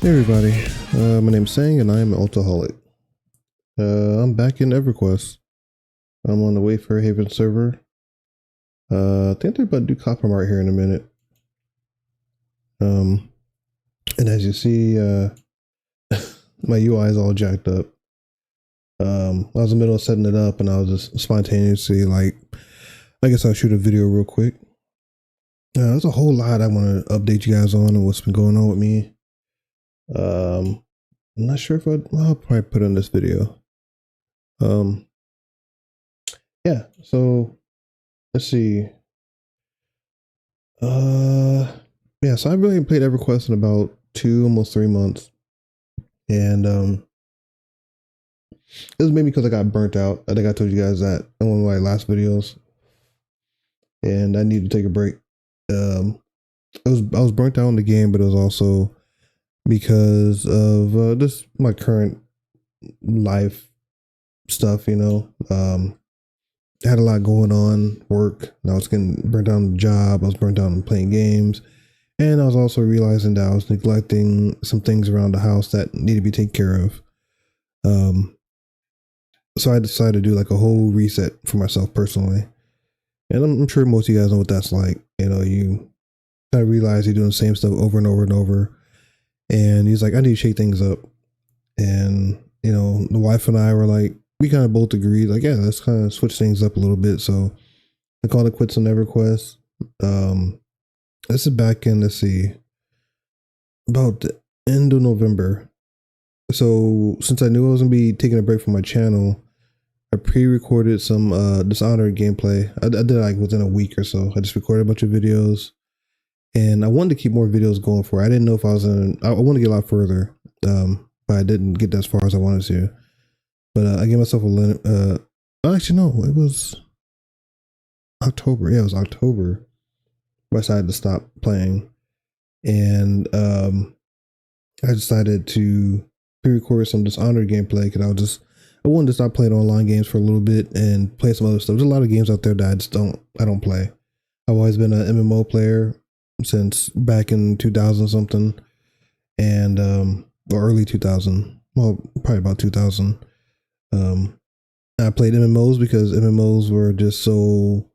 Hey everybody, my name's Sang and I am Altaholik. I'm back in Everquest. I'm on the Wayfair Haven server. I think they're about to do Coppermart here in a minute. And as you see, my UI is all jacked up. I was in the middle of setting it up and I was just spontaneously like, I guess I'll shoot a video real quick. There's a whole lot I want to update you guys on and what's been going on with me. I'm not sure if I'll probably put in this video. Yeah, so let's see. Yeah, so I really played EverQuest in about 2, almost 3 months. And it was maybe because I got burnt out. I think I told you guys that in one of my last videos. And I needed to take a break. I was burnt out in the game, but it was also because of just my current life stuff, you know. I had a lot going on, work, and I was getting burnt out on the job. I was burnt out on playing games. And I was also realizing that I was neglecting some things around the house that needed to be taken care of. So I decided to do like a whole reset for myself personally. And I'm sure most of you guys know what that's like. You know, you kind of realize you're doing the same stuff over and over and over. And he's like, I need to shake things up. And, you know, the wife and I were like, we kind of both agreed, like, yeah, let's kind of switch things up a little bit. So I called it quits on EverQuest. This is back in, let's see, about the end of November. So since I knew I was going to be taking a break from my channel, I pre-recorded some Dishonored gameplay. I did it like within a week or so. I just recorded a bunch of videos. And I wanted to keep more videos going for it. I didn't know if I was I want to get a lot further, but I didn't get as far as I wanted to. But I gave myself a limit. Actually, no, it was October. Yeah, it was October where I decided to stop playing. And I decided to pre-record some Dishonored gameplay because I wanted to stop playing online games for a little bit and play some other stuff. There's a lot of games out there that I don't play. I've always been an MMO player since back in 2000 something, and or early 2000. Well, probably about 2000. I played MMOs because MMOs were just so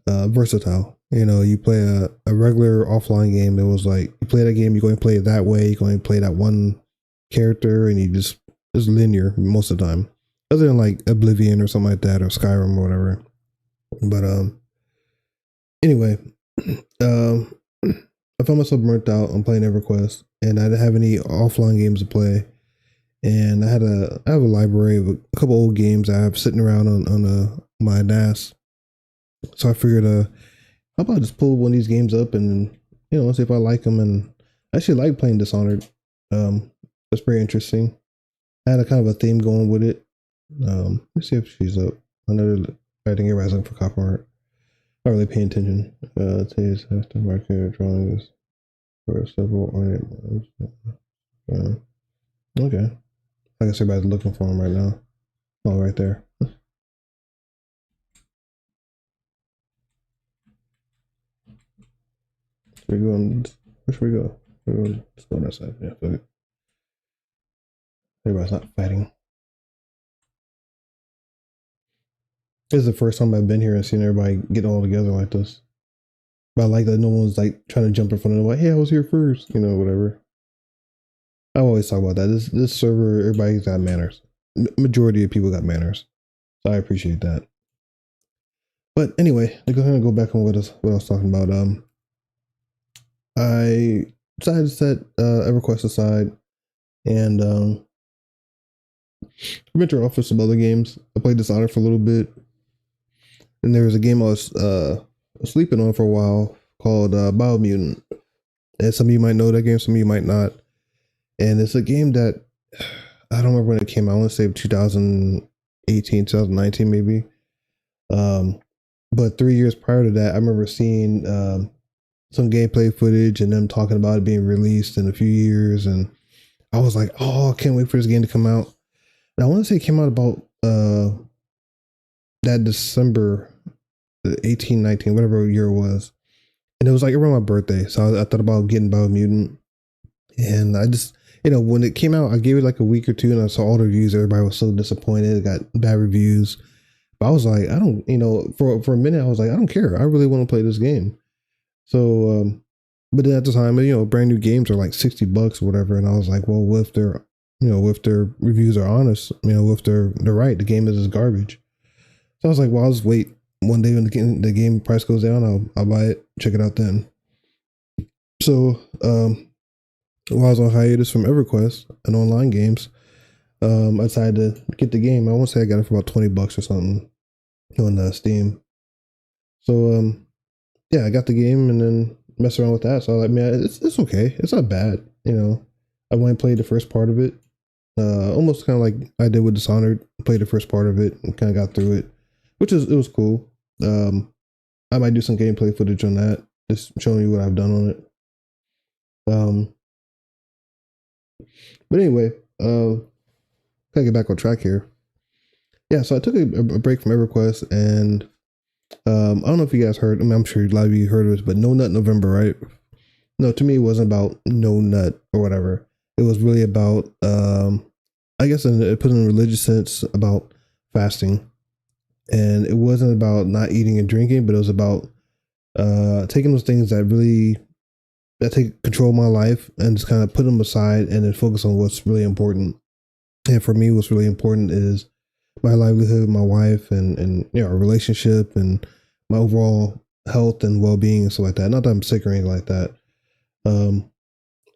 versatile. You know, you play a regular offline game. It was like you play that game, you go and play it that way. You go and play that one character, and it's linear most of the time, other than like Oblivion or something like that, or Skyrim or whatever. But anyway, I found myself burnt out on playing EverQuest, and I didn't have any offline games to play. And I have a library of a couple old games I have sitting around on my NAS. So I figured, how about I just pull one of these games up and, you know, see if I like them. And I actually like playing Dishonored. It's pretty interesting. I had a kind of a theme going with it. Let's see if she's up. I know I think everybody's looking for Coppermart. Not really paying attention. Today's after market drawings for several ornate. Okay. I guess everybody's looking for them right now. Oh, right there. Where should we go? Let's go on that side. Yeah, fuck it. Everybody's not fighting. This is the first time I've been here and seen everybody get all together like this. But I like that no one's like trying to jump in front of them, like, hey, I was here first, you know, whatever. I always talk about that. This server, everybody's got manners. Majority of people got manners. So I appreciate that. But anyway, I'm gonna go back on what I was talking about. I decided to set EverQuest aside and venture off for some other games. I played Dishonored for a little bit, and there was a game I was sleeping on for a while called Biomutant. And some of you might know that game, some of you might not. And it's a game that I don't remember when it came out. I want to say 2018, 2019 maybe. But 3 years prior to that, I remember seeing some gameplay footage and them talking about it being released in a few years. And I was like, oh, I can't wait for this game to come out. And I want to say it came out about that December 18, 19, whatever year it was. And it was like around my birthday. So I thought about getting Biomutant. And when it came out, I gave it like a week or two, and I saw all the reviews. Everybody was so disappointed. It got bad reviews. But I was like, I don't, for a minute, I was like, I don't care. I really want to play this game. So, but then at the time, brand new games are like $60 or whatever, and I was like, well, if their reviews are honest, if they're right, the game is garbage. So I was like, well, I'll just wait. One day when the game price goes down, I'll buy it, check it out then. So, while I was on hiatus from Everquest and online games, I decided to get the game. I want to say I got it for about $20 or something on Steam. So, yeah, I got the game and then messed around with that. So I was like, man, it's okay. It's not bad. I went and played the first part of it. Almost kind of like I did with Dishonored. Played the first part of it and kind of got through it, it was cool. I might do some gameplay footage on that, just showing you what I've done on it. But anyway, gotta get back on track here. Yeah, so I took a break from EverQuest, and I don't know if you guys heard. I'm sure a lot of you heard of this, but No Nut November, right? No, to me, it wasn't about no nut or whatever. It was really about, I guess, it put in a religious sense about fasting, and it wasn't about not eating and drinking, but it was about taking those things that take control of my life and just kind of put them aside and then focus on what's really important. And for me, what's really important is my livelihood, my wife, and our relationship, and my overall health and well-being and stuff like that. Not that I'm sick or anything like that.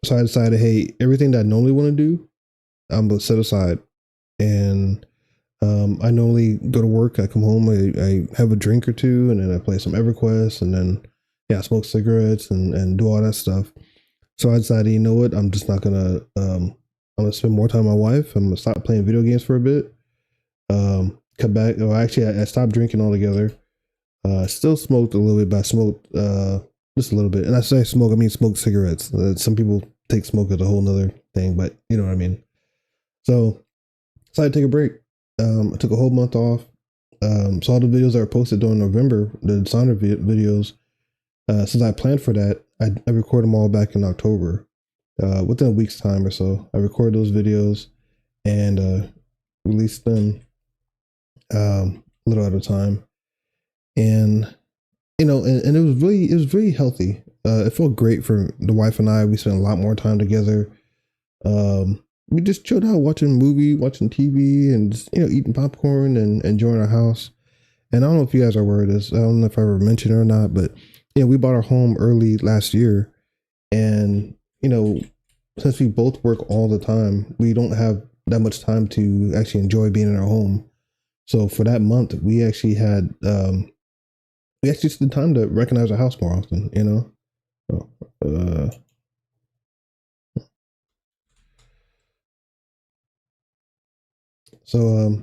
So I decided, hey, everything that I normally want to do, I'm gonna set aside. And I normally go to work. I come home, I have a drink or two, and then I play some EverQuest, and then I smoke cigarettes and do all that stuff. So I decided, you know what, I'm just not gonna. I'm gonna spend more time with my wife. I'm gonna stop playing video games for a bit. Come back. Oh, actually, I stopped drinking altogether. Still smoked a little bit, but I smoked just a little bit. And I say smoke, I mean smoke cigarettes. Some people take smoke as a whole nother thing, but you know what I mean. So decided to take a break. I took a whole month off. So all the videos that were posted during November, the Dishonored videos, since I planned for that, I recorded them all back in October. Within a week's time or so, I recorded those videos and released them a little at a time. And and it was really healthy. It felt great for the wife and I. We spent a lot more time together. We just chilled out watching watching TV, and just, eating popcorn and enjoying our house. And I don't know if you guys are aware of this. I don't know if I ever mentioned it or not, but we bought our home early last year, and since we both work all the time, we don't have that much time to actually enjoy being in our home. So for that month, we actually had we actually spent time to recognize our house more often. So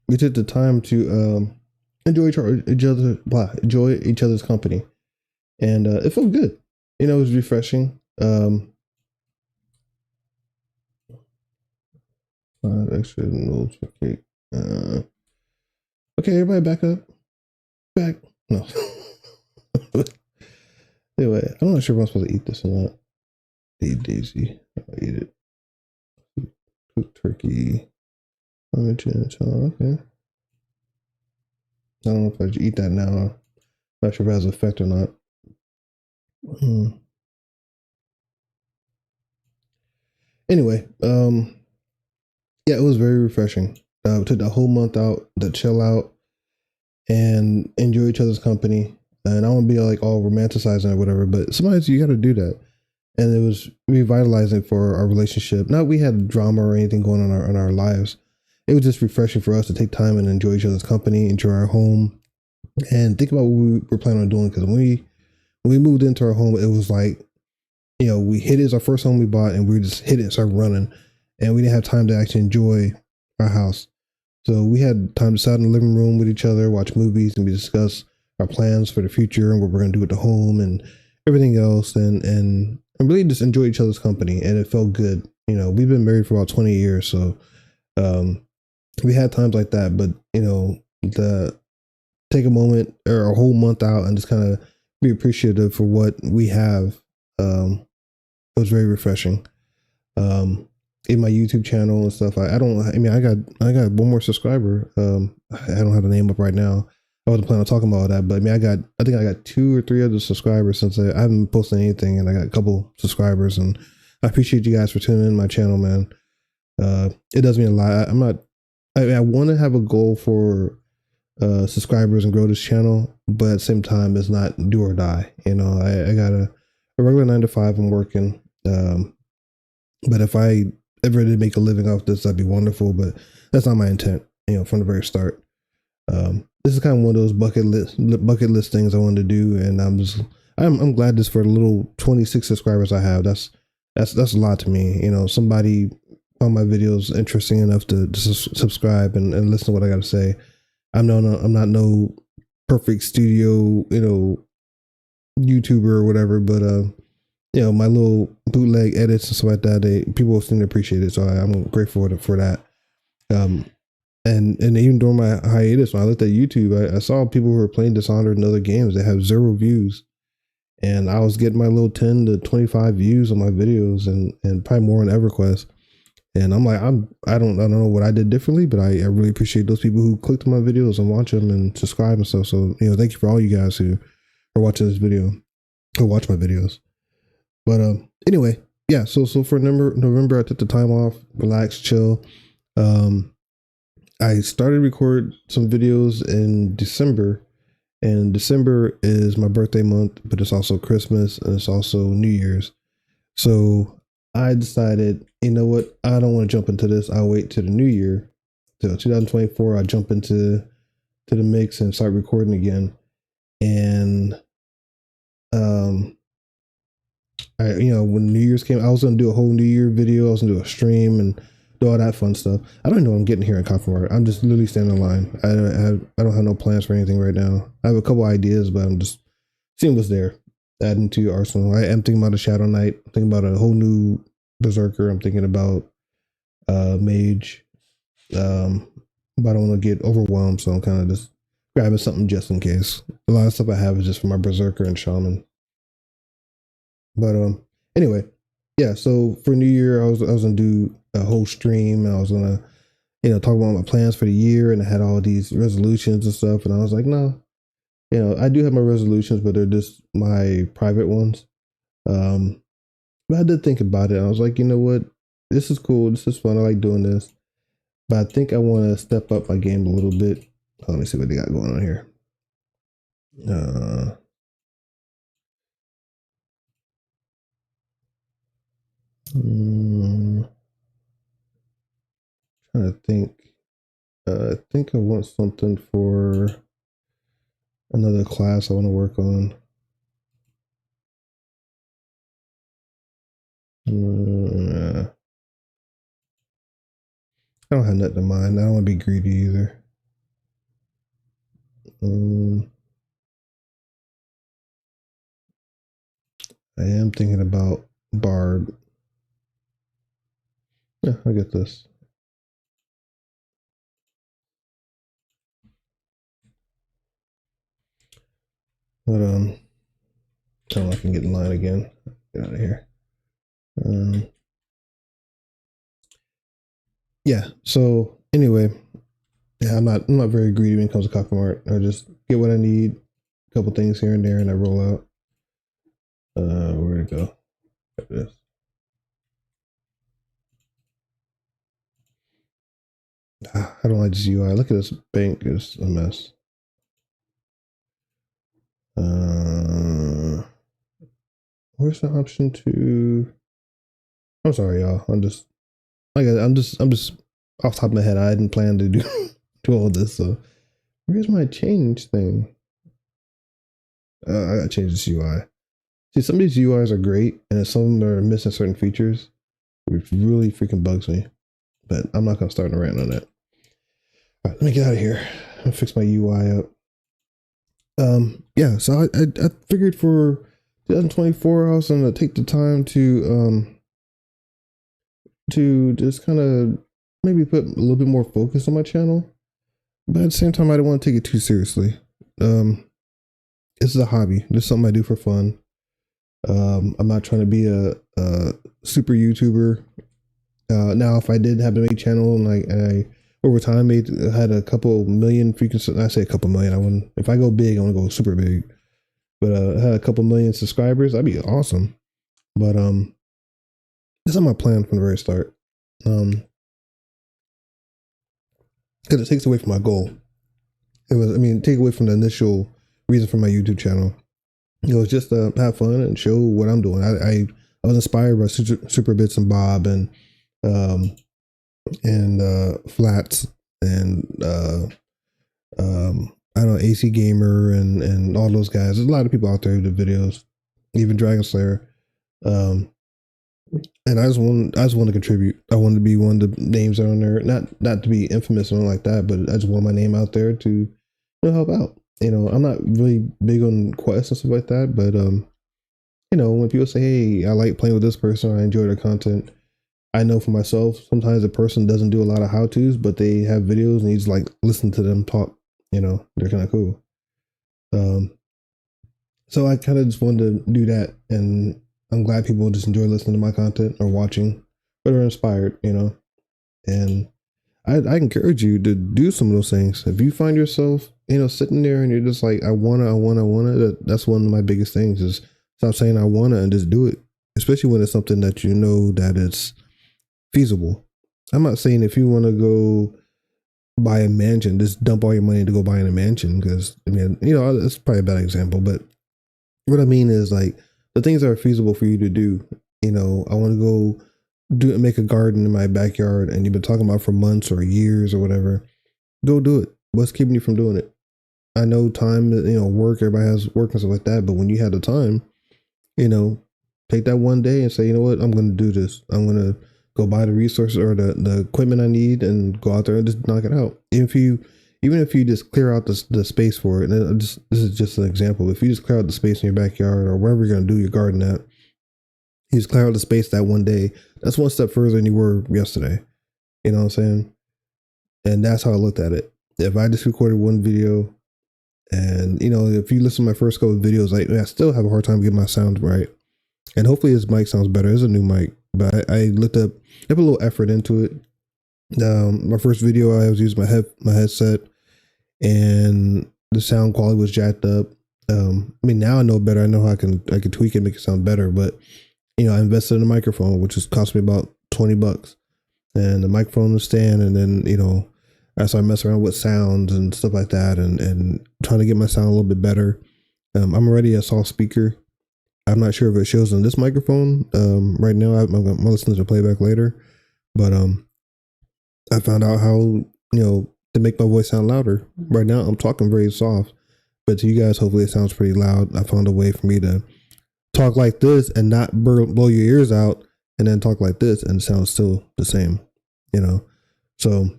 we took the time to enjoy enjoy each other's company, and it felt good. It was refreshing. Extra notes for cake. Okay, everybody back up. Back. No. Anyway, I'm not sure if I'm supposed to eat this or not. Daisy. I'll eat it. Cooked turkey. Okay. I don't know if I should eat that now. I'm not sure if it has an effect or not. Anyway, it was very refreshing. We took the whole month out to chill out and enjoy each other's company. And I don't want to be like all romanticizing or whatever, but sometimes you got to do that. And it was revitalizing for our relationship. Not we had drama or anything going on in our lives. It was just refreshing for us to take time and enjoy each other's company, enjoy our home, and think about what we were planning on doing. Because when we moved into our home, it was like, we hit it as our first home we bought, and we just hit it and started running, and we didn't have time to actually enjoy our house. So we had time to sit in the living room with each other, watch movies, and we discuss our plans for the future and what we're going to do with the home and everything else, and really just enjoy each other's company. And it felt good. We've been married for about 20 years, so we had times like that. But the take a moment or a whole month out and just kind of be appreciative for what we have. It was very refreshing. in my YouTube channel and stuff. I mean, I got one more subscriber. I don't have the name up right now. I wasn't planning on talking about that, but I mean, I think I got 2 or 3 other subscribers since I haven't posted anything, and I got a couple subscribers, and I appreciate you guys for tuning in my channel, man. It does mean a lot. I want to have a goal for subscribers and grow this channel, but at the same time, it's not do or die. You know, I got a regular 9 to 5. I'm working, but if I ever did make a living off this, that'd be wonderful. But that's not my intent. You know, from the very start. This is kind of one of those bucket list things I wanted to do, and I'm glad this for the little 26 subscribers I have. That's a lot to me. You know, somebody found my videos interesting enough to subscribe and listen to what I got to say. I'm not no perfect studio, you know, YouTuber or whatever, but you know, my little bootleg edits and stuff like that, people seem to appreciate it, so I'm grateful for that. And even during my hiatus, when I looked at YouTube, I saw people who were playing Dishonored and other games that have 0 views, and I was getting my little 10 to 25 views on my videos, and probably more on Everquest. And I'm like, I don't know what I did differently, but I really appreciate those people who clicked on my videos and watch them and subscribe and stuff. So, you know, thank you for all you guys who are watching this video or watch my videos. But anyway, yeah. So for November, I took the time off, relax, chill. I started record some videos in December, and December is my birthday month, but it's also Christmas and it's also New Year's. So I decided, you know what, I don't want to jump into this. I'll wait till the new year, till 2024. I jump into the mix and start recording again. And you know, when New Year's came, I was gonna do a whole New Year video. I was gonna do a stream and do all that fun stuff. I don't know what I'm getting here in Coppermart. I'm just literally standing in line. I don't have no plans for anything right now. I have a couple ideas, but I'm just seeing what's there. Adding to your arsenal. I am thinking about a Shadow Knight. I'm thinking about a whole new Berserker. I'm thinking about Mage. But I don't want to get overwhelmed, so I'm kind of just grabbing something just in case. A lot of stuff I have is just for my Berserker and Shaman. But anyway, yeah. So for New Year, I was gonna do a whole stream. I was gonna, you know, talk about my plans for the year, and I had all these resolutions and stuff. And I was like, no, you know, I do have my resolutions, but they're just my private ones. But I did think about it. I was like, you know what? This is cool. This is fun. I like doing this. But I think I want to step up my game a little bit. Oh, let me see what they got going on here. Trying to think. I think I want something for another class I want to work on. I don't have nothing in mind. I don't want to be greedy either. I am thinking about Bard. Yeah, I get this. But I don't know if I can get in line again. Get out of here. Yeah. So anyway, yeah, I'm not very greedy when it comes to Coppermart. I just get what I need, a couple things here and there, and I roll out. Where'd it go? Got this. I don't like this UI. Look at this bank, is a mess. Where's the option to? I'm sorry, y'all. I'm just off the top of my head. I didn't plan to do all this. So where's my change thing? I gotta change this UI. See, some of these UIs are great, and some of them are missing certain features, which really freaking bugs me. But I'm not gonna start a rant on that. All right, let me get out of here. I'll fix my UI up. Yeah, so I figured for 2024 I was gonna take the time to just kind of maybe put a little bit more focus on my channel, but at the same time I don't want to take it too seriously. This is a hobby. This is something I do for fun. I'm not trying to be a super YouTuber. Now, if I did have to make a channel and I over time had a couple million freaking, I say a couple million, I wouldn't, if I go big, I want to go super big, but had a couple million subscribers, that'd be awesome. But this is my plan from the very start. Because it takes away from my goal. Take away from the initial reason for my YouTube channel. It was just to have fun and show what I'm doing. I was inspired by Super Bits and Bob and Flats and I don't know, AC Gamer and all those guys. There's a lot of people out there who do videos, even Dragon Slayer. And I just want to contribute. I want to be one of the names that are on there, not to be infamous or anything like that, but I just want my name out there to help out. I'm not really big on quests and stuff like that, but when people say, hey, I like playing with this person, I enjoy their content, I know for myself, sometimes a person doesn't do a lot of how-tos, but they have videos and you just like listen to them talk, they're kind of cool. So I kind of just wanted to do that, and I'm glad people just enjoy listening to my content or watching, but are inspired, and I encourage you to do some of those things. If you find yourself, sitting there and you're just like, I wanna, that's one of my biggest things is stop saying I wanna and just do it. Especially when it's something that you know that it's feasible. I'm not saying if you want to go buy a mansion, just dump all your money to go buy in a mansion, because it's probably a bad example, but what I mean is like the things that are feasible for you to do. I want to go make a garden in my backyard, and you've been talking about for months or years or whatever. Go do it. What's keeping you from doing it? I know time, work, everybody has work and stuff like that, but when you have the time, take that one day and say, you know what, I'm going to do this. I'm going to go buy the resources or the equipment I need and go out there and just knock it out. Even if you just clear out the space for it, and this is just an example. If you just clear out the space in your backyard or wherever you're going to do your garden at, you just clear out the space that one day. That's one step further than you were yesterday. You know what I'm saying? And that's how I looked at it. If I just recorded one video, and if you listen to my first couple of videos, I still have a hard time getting my sound right. And hopefully this mic sounds better. It's a new mic, but I looked up, I put a little effort into it. My first video, I was using my headset, and the sound quality was jacked up. Now I know better. I know how I can tweak it, make it sound better. But I invested in a microphone, which has cost me about $20, and the microphone, the stand, and then I started messing around with sounds and stuff like that, and trying to get my sound a little bit better. I'm already a soft speaker. I'm not sure if it shows on this microphone right now. I'm going to listen to the playback later, but I found out how to make my voice sound louder. Right now, I'm talking very soft, but to you guys, hopefully, it sounds pretty loud. I found a way for me to talk like this and not blow your ears out, and then talk like this and it sounds still the same. So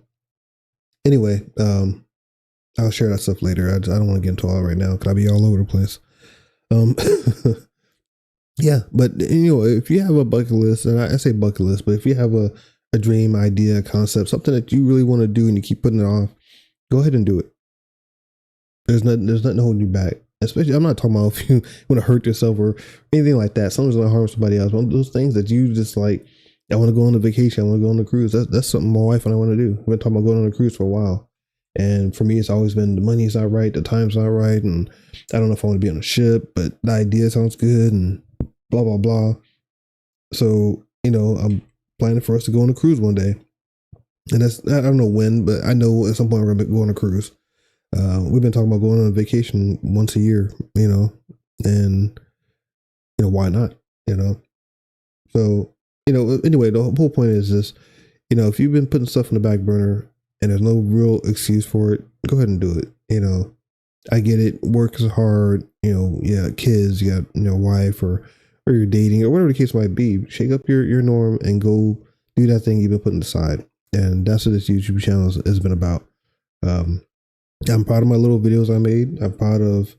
anyway, I'll share that stuff later. I don't want to get into all right now because I'll be all over the place. Yeah, but if you have a bucket list, and I say bucket list, but if you have a dream, idea, concept, something that you really want to do and you keep putting it off, go ahead and do it. There's nothing holding you back. Especially, I'm not talking about if you want to hurt yourself or anything like that. Something's going to harm somebody else. One of those things that you just like, I want to go on a vacation. I want to go on a cruise. That's something my wife and I want to do. We've been talking about going on a cruise for a while. And for me, it's always been the money's not right, the time's not right, and I don't know if I want to be on a ship, but the idea sounds good and blah, blah, blah. So, I'm planning for us to go on a cruise one day. And I don't know when, but I know at some point we're going to go on a cruise. We've been talking about going on a vacation once a year, and, why not, So, anyway, the whole point is this, if you've been putting stuff in the back burner and there's no real excuse for it, go ahead and do it. I get it. Work is hard. Kids, you got, wife or you're dating or whatever the case might be. Shake up your norm and go do that thing you've been putting aside. And that's what this YouTube channel has been about. I'm proud of my little videos I made. I'm proud of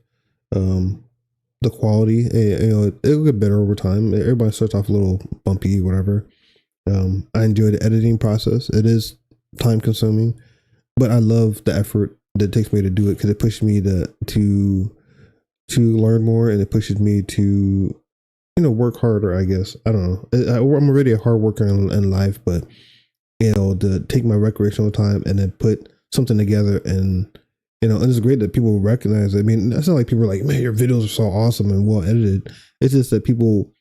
the quality. It'll get better over time. Everybody starts off a little bumpy, whatever. I enjoy the editing process. It is time consuming, but I love the effort that it takes me to do it because it pushes me to learn more, and it pushes me to work harder, I guess. I don't know. I'm already a hard worker in life, but to take my recreational time and then put something together, and and it's great that people recognize it. I mean, it's not like people are like, man, your videos are so awesome and well edited. It's just that people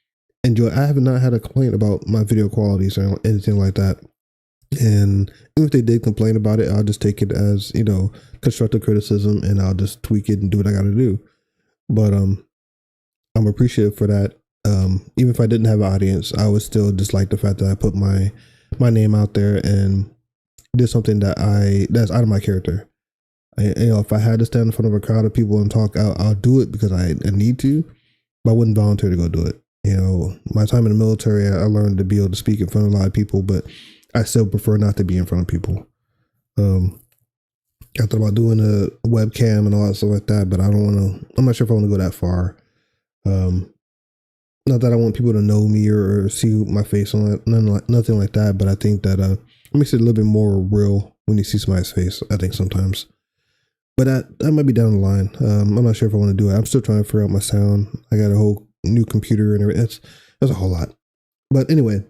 enjoy. I have not had a complaint about my video qualities or anything like that. And even if they did complain about it, I'll just take it as, constructive criticism, and I'll just tweak it and do what I got to do. But I'm appreciative for that. Even if I didn't have an audience, I would still just like the fact that I put my name out there and did something that's out of my character. If I had to stand in front of a crowd of people and talk, I'll do it because I need to, but I wouldn't volunteer to go do it. My time in the military, I learned to be able to speak in front of a lot of people, but I still prefer not to be in front of people. I thought about doing a webcam and all that stuff like that, but I'm not sure if I want to go that far. Not that I want people to know me or see my face on nothing like that, but I think that it makes it a little bit more real when you see somebody's face, I think sometimes. But that might be down the line. I'm not sure if I want to do it. I'm still trying to figure out my sound. I got a whole new computer and everything. That's a whole lot. But anyway,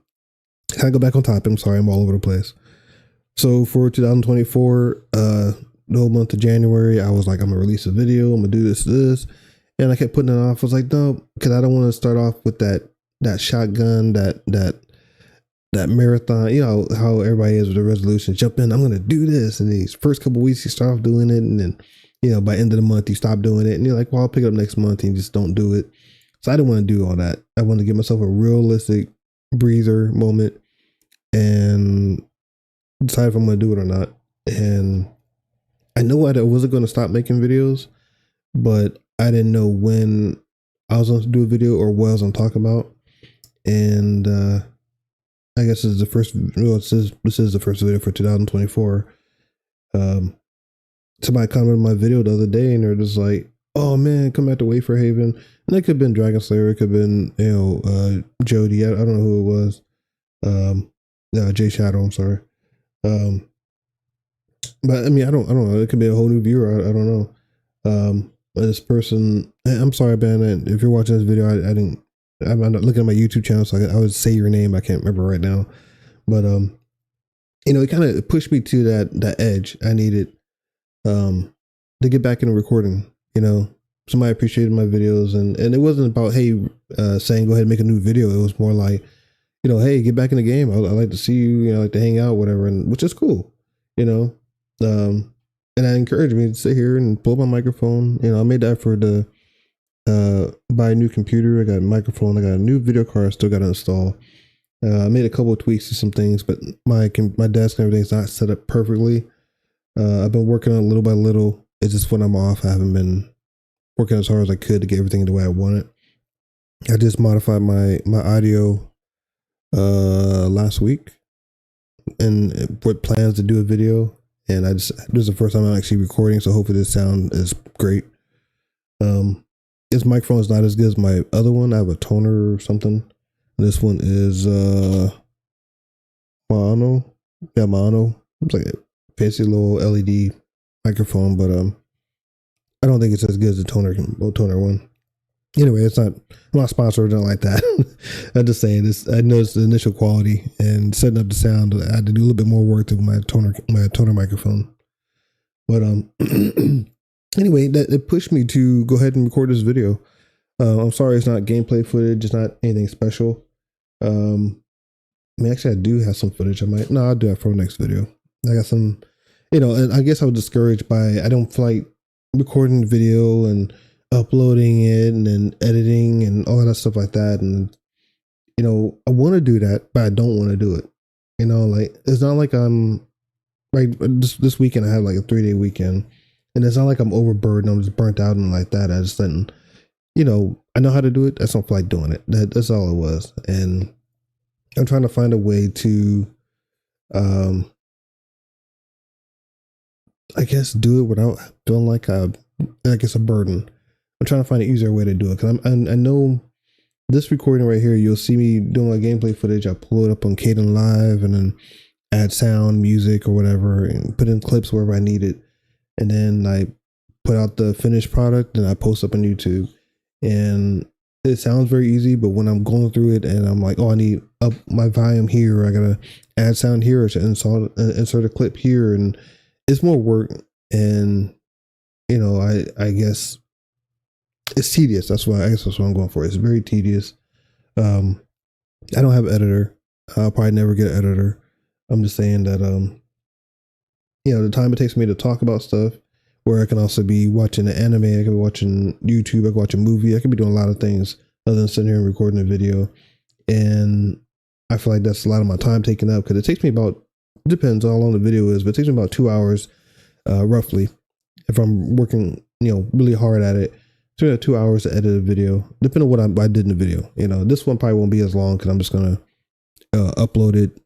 I go back on topic. I'm sorry, I'm all over the place. So for 2024, the whole month of January, I was like, I'm gonna release a video. I'm gonna do this. And I kept putting it off. I was like, no, because I don't want to start off with that shotgun, that marathon. How everybody is with the resolution. Jump in, I'm going to do this. And these first couple of weeks, you start off doing it. And then, by end of the month, you stop doing it. And you're like, well, I'll pick it up next month, and you just don't do it. So I didn't want to do all that. I wanted to give myself a realistic breather moment and decide if I'm going to do it or not. And I know I wasn't going to stop making videos, but I didn't know when I was going to do a video or what I was going to talk about. And I guess this is the first. This is the first video for 2024. Somebody commented on my video the other day, and they're just like, "Oh man, come back to Wafer Haven." And it could have been Dragon Slayer. It could have been Jody. I don't know who it was. Jay Shadow. I'm sorry. But I mean, I don't know. It could be a whole new viewer. I don't know. This person, I'm sorry, Ben. If you're watching this video, I'm not looking at my YouTube channel, so I would say your name. I can't remember right now, but it kind of pushed me to that edge. I needed to get back into recording. Somebody appreciated my videos, and it wasn't about saying go ahead and make a new video. It was more like, hey, get back in the game. I like to see you. I like to hang out, whatever, and which is cool. And that encouraged me to sit here and pull up my microphone. I made the effort to buy a new computer. I got a microphone. I got a new video card. I still got to install. I made a couple of tweaks to some things, but my desk and everything's not set up perfectly. I've been working on it little by little. It's just when I'm off, I haven't been working as hard as I could to get everything the way I want it. I just modified my audio last week and with plans to do a video. And this is the first time I'm actually recording, so hopefully this sound is great. This microphone is not as good as my other one. I have a toner or something. This one is mono. Yeah, mono. It's like a fancy little LED microphone, but I don't think it's as good as the toner one. Anyway, I'm not sponsored or nothing like that. I'm just saying this. I noticed the initial quality and setting up the sound. I had to do a little bit more work to my toner microphone. But anyway, it pushed me to go ahead and record this video. I'm sorry it's not gameplay footage. It's not anything special. Actually, I do have some footage. I'll do that for the next video. I got some, and I guess I was discouraged by, I don't feel like recording the video and uploading it and then editing and all that stuff like that. And, I want to do that, but I don't want to do it. Like, it's not like I'm like this weekend. I had like a 3-day weekend, and it's not like I'm overburdened. I'm just burnt out and like that. I just didn't, I know how to do it. I just don't feel like doing it. That's all it was. And I'm trying to find a way to, I guess, do it without feeling like a burden. I'm trying to find an easier way to do it, because I know this recording right here, you'll see me doing my gameplay footage. I pull it up on Caden Live and then add sound, music, or whatever, and put in clips wherever I need it. And then I put out the finished product and I post up on YouTube. And it sounds very easy, but when I'm going through it and I'm like, oh, I need up my volume here, or I gotta add sound here, or to insert a clip here, and it's more work. And I guess it's tedious. I guess that's what I'm going for. It's very tedious. I don't have an editor. I'll probably never get an editor. I'm just saying that the time it takes me to talk about stuff, where I can also be watching an anime, I can be watching YouTube, I can watch a movie, I can be doing a lot of things other than sitting here and recording a video. And I feel like that's a lot of my time taken up, because it takes me about, depends on how long the video is, but it takes me about 2 hours roughly if I'm working really hard at it. So 2 hours to edit a video, depending on what I did in the video. This one probably won't be as long, because I'm just gonna upload it.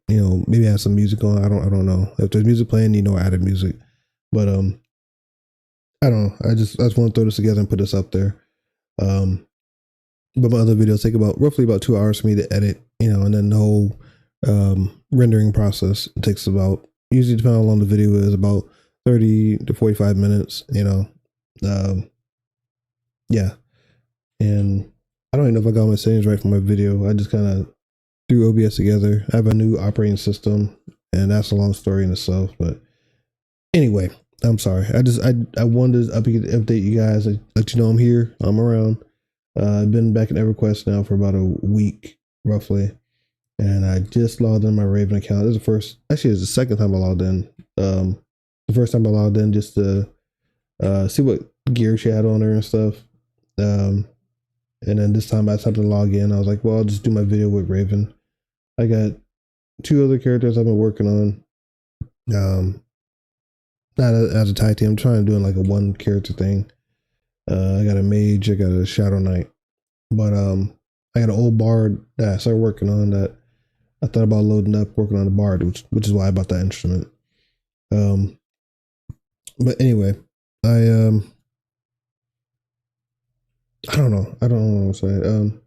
Maybe add some music on. I don't know if there's music playing. I added music, but I don't know. I just want to throw this together and put this up there. But my other videos take roughly about 2 hours for me to edit. And then the whole rendering process takes about, usually depending on how long the video is, about 30 to 45 minutes. Yeah. And I don't even know if I got my settings right for my video. I just kind of threw OBS together. I have a new operating system, and that's a long story in itself. But anyway, I'm sorry. I wanted to update you guys, let you know I'm here. I'm around. I've been back in Everquest now for about a week, roughly. And I just logged in my Raven account. This is the second time I logged in. The first time I logged in just to see what gear she had on her and stuff. And then this time I decided to log in. I was like, well, I'll just do my video with Raven. I got 2 other characters I've been working on. Not as a tag team. I'm trying to do like a 1 character thing. I got a mage, I got a shadow knight. But I got an old bard that I started working on, that I thought about loading up, working on the bard, which is why I bought that instrument. But anyway, I don't know what I'm saying.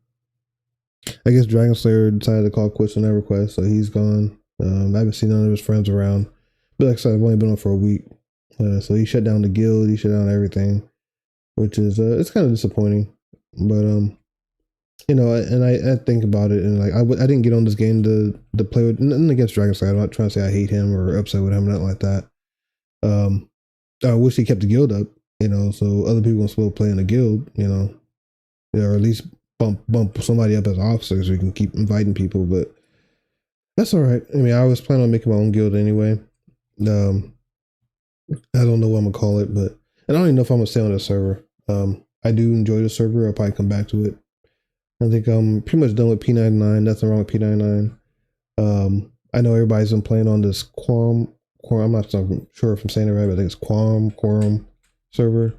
I guess Dragon Slayer decided to call quits on Everquest, so he's gone. I haven't seen none of his friends around. But like I said, I've only been on for a week. So he shut down the guild, he shut down everything, which is it's kind of disappointing. But and I think about it, and like I didn't get on this game to play with, nothing against Dragon Slayer. I'm not trying to say I hate him or upset with him, nothing like that. I wish he kept the guild up, so other people can still play in the guild, or at least bump somebody up as officer so we can keep inviting people. But that's all right. I mean, I was planning on making my own guild anyway. I don't know what I'm gonna call it, but I don't even know if I'm gonna stay on the server. I do enjoy the server. I'll probably come back to it. I think I'm pretty much done with P99. Nothing wrong with P99. I know everybody's been playing on this Quorum. I'm not sure if I'm saying it right, but I think it's Quorum server,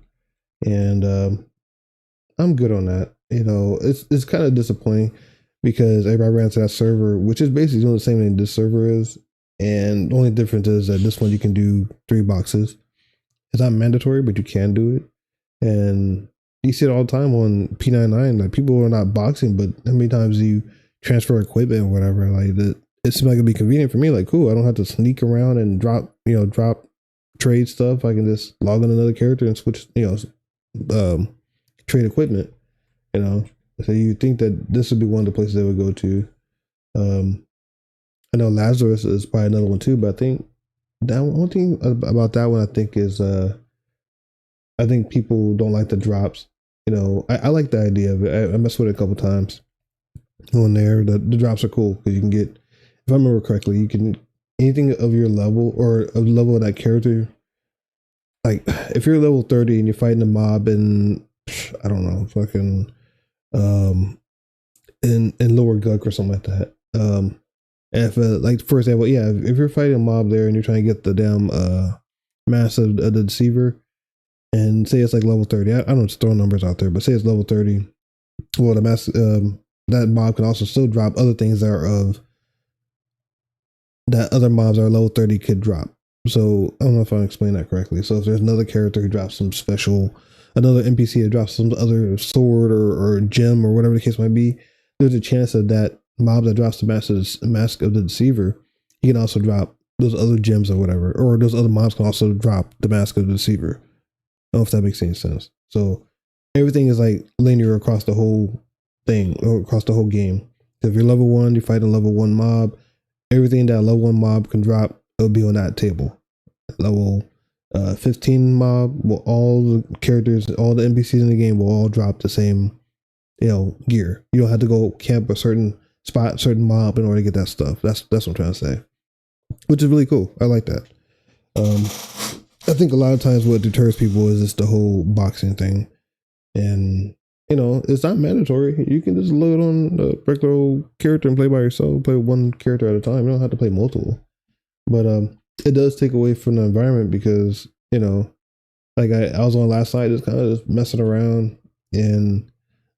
and I'm good on that. It's kind of disappointing because everybody ran to that server, which is basically doing the same thing this server is. And the only difference is that this one you can do 3 boxes. It's not mandatory, but you can do it. And you see it all the time on P99. Like, people are not boxing, but how many times do you transfer equipment or whatever? Like, it seems like it'd be convenient for me. Like, cool, I don't have to sneak around and drop trade stuff. I can just log in another character and switch, trade equipment. So you think that this would be one of the places they would go to. I know Lazarus is probably another one too, but I think that one thing about that one I think is I think people don't like the drops. I like the idea of it. I messed with it a couple times on there. The drops are cool because you can get, if I remember correctly, you can anything of your level or of the level of that character. Like if you're level 30 and you're fighting a mob in, I don't know, fucking in Lower Guk or something like that. If like for example, yeah, if you're fighting a mob there and you're trying to get the damn mass of the deceiver, and say it's like level 30, I don't just throw numbers out there, but say it's level 30, well, the mass that mob can also still drop other things that are of that other mobs that are level 30 could drop. So I don't know if I explained that correctly. So if there's another character who drops some special, another NPC that drops some other sword or gem or whatever the case might be, there's a chance that mob that drops the mask of the deceiver, he can also drop those other gems or whatever, or those other mobs can also drop the mask of the deceiver. I don't know if that makes any sense. So everything is like linear across the whole thing across the whole game. If you're level 1, you fight a level 1 mob, everything that a level 1 mob can drop, it'll be on that table. Level 15 mob, will all the characters, all the NPCs in the game will all drop the same, gear. You don't have to go camp a certain spot, certain mob in order to get that stuff. That's what I'm trying to say, which is really cool. I like that. I think a lot of times what deters people is just the whole boxing thing, and it's not mandatory. You can just load on the regular old character and play by yourself. Play one character at a time. You don't have to play multiple. But it does take away from the environment because like I was on last night, just kind of just messing around, and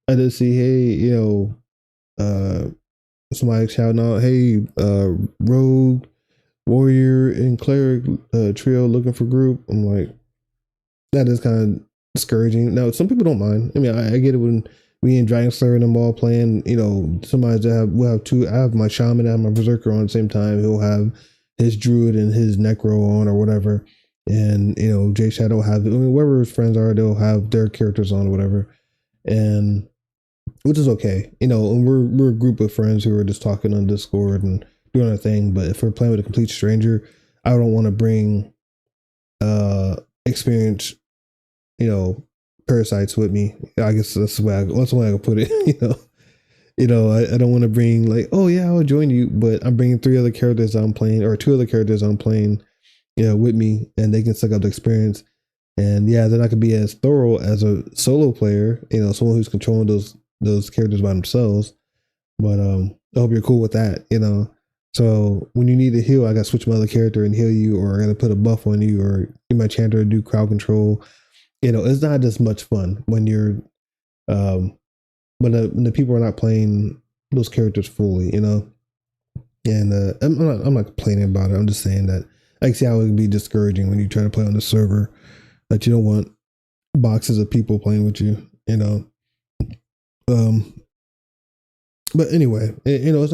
I did see, hey, somebody shouting out, hey, rogue, warrior, and cleric trio looking for group. I'm like, that is kind of discouraging. Now, some people don't mind. I mean, I get it when we in Dragon Slayer and them all playing. Somebody that we'll have two. I have my shaman, I have my berserker on at the same time. He'll have his druid and his necro on or whatever, and Jay Shadow will have. I mean, whoever his friends are, they'll have their characters on or whatever, and which is okay. And we're a group of friends who are just talking on Discord and doing our thing. But if we're playing with a complete stranger, I don't want to bring experience, parasites with me. I guess that's the way I can put it. I don't want to bring like, oh yeah, I'll join you, but I'm bringing 3 other characters I'm playing or 2 other characters I'm playing, with me, and they can suck up the experience. And yeah, they're not gonna be as thorough as a solo player, someone who's controlling those characters by themselves. But I hope you're cool with that, So when you need to heal, I got to switch my other character and heal you, or I got to put a buff on you, or get my chanter to do crowd control. It's not as much fun when you're when the people are not playing those characters fully, And I'm not complaining about it. I'm just saying that I can see how it would be discouraging when you try to play on the server that you don't want boxes of people playing with you, But anyway, it's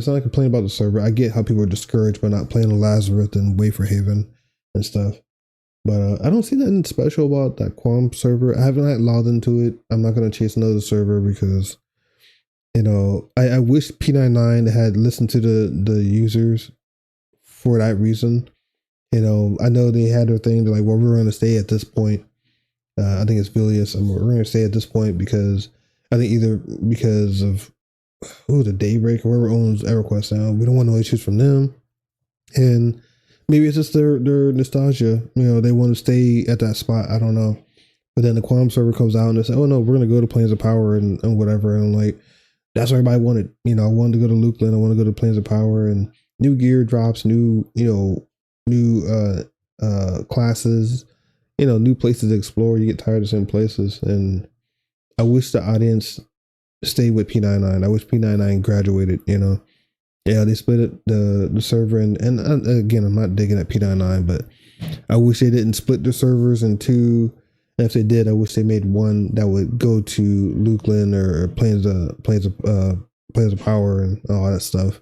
not a complaint about the server. I get how people are discouraged by not playing Lazarus and Wafer Haven and stuff. But I don't see nothing special about that Quam server. I haven't logged into it. I'm not going to chase another server because, I wish P99 had listened to the users for that reason. I know they had their thing. They're like, well, we're going to stay at this point. I think it's Vilius. We're going to stay at this point because I think either because of the Daybreak, whoever owns Everquest now, we don't want no issues from them, and maybe it's just their nostalgia. They want to stay at that spot. I don't know. But then the Quam server comes out and they say, "Oh no, we're gonna go to Plains of Power and whatever." And I'm like, that's what everybody wanted. I wanted to go to Lukeland. I want to go to Plains of Power, and new gear drops, new classes, new places to explore. You get tired of certain places, and I wish the audience stay with P99. I wish P99 graduated, Yeah, they split it, the server, and again, I'm not digging at P99, but I wish they didn't split the servers in 2. And if they did, I wish they made one that would go to Lukeland or Plains of Power and all that stuff.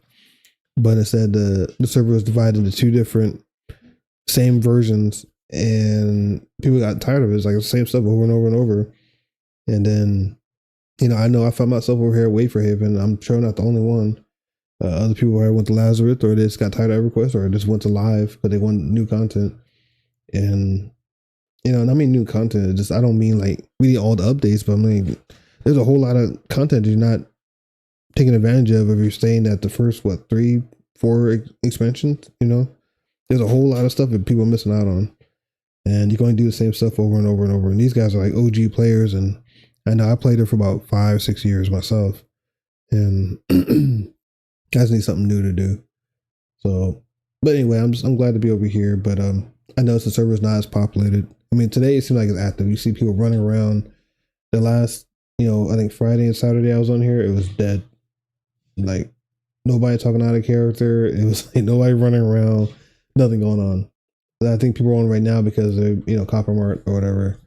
But instead, the server was divided into 2 different same versions, and people got tired of it. It's like the same stuff over and over and over. And then, I know I found myself over here at Wafer Haven. I'm sure not the only one. Other people went to Lazarus, or they just got tired of Everquest, or just went to live, but they want new content. And, and I mean new content. I don't mean like we need all the updates, but I mean, there's a whole lot of content you're not taking advantage of if you're staying at the first, 3, 4 expansions, There's a whole lot of stuff that people are missing out on. And you're going to do the same stuff over and over and over. And these guys are like OG players, and I know I played it for about 5, 6 years myself, and guys need something new to do. So, but anyway, I'm glad to be over here. But I noticed the server's not as populated. I mean, today it seemed like it's active. You see people running around. The last, I think Friday and Saturday I was on here, it was dead. Like nobody talking out of character. It was like nobody running around. Nothing going on. But I think people are on right now because they're Coppermart or whatever.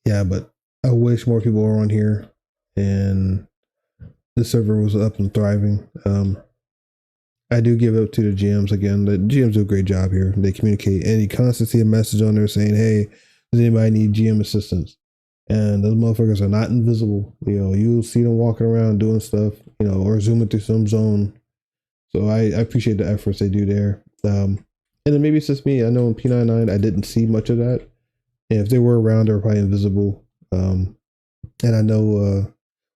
Yeah, but I wish more people were on here and the server was up and thriving. I do give up to the GMs again. The GMs do a great job here. They communicate, and you constantly see a message on there saying, "Hey, does anybody need GM assistance?" And those motherfuckers are not invisible. You know, you'll see them walking around doing stuff, you know, or zooming through some zone. So I appreciate the efforts they do there. And then maybe it's just me. I know in P99 I didn't see much of that. And if they were around, they were probably invisible. And I know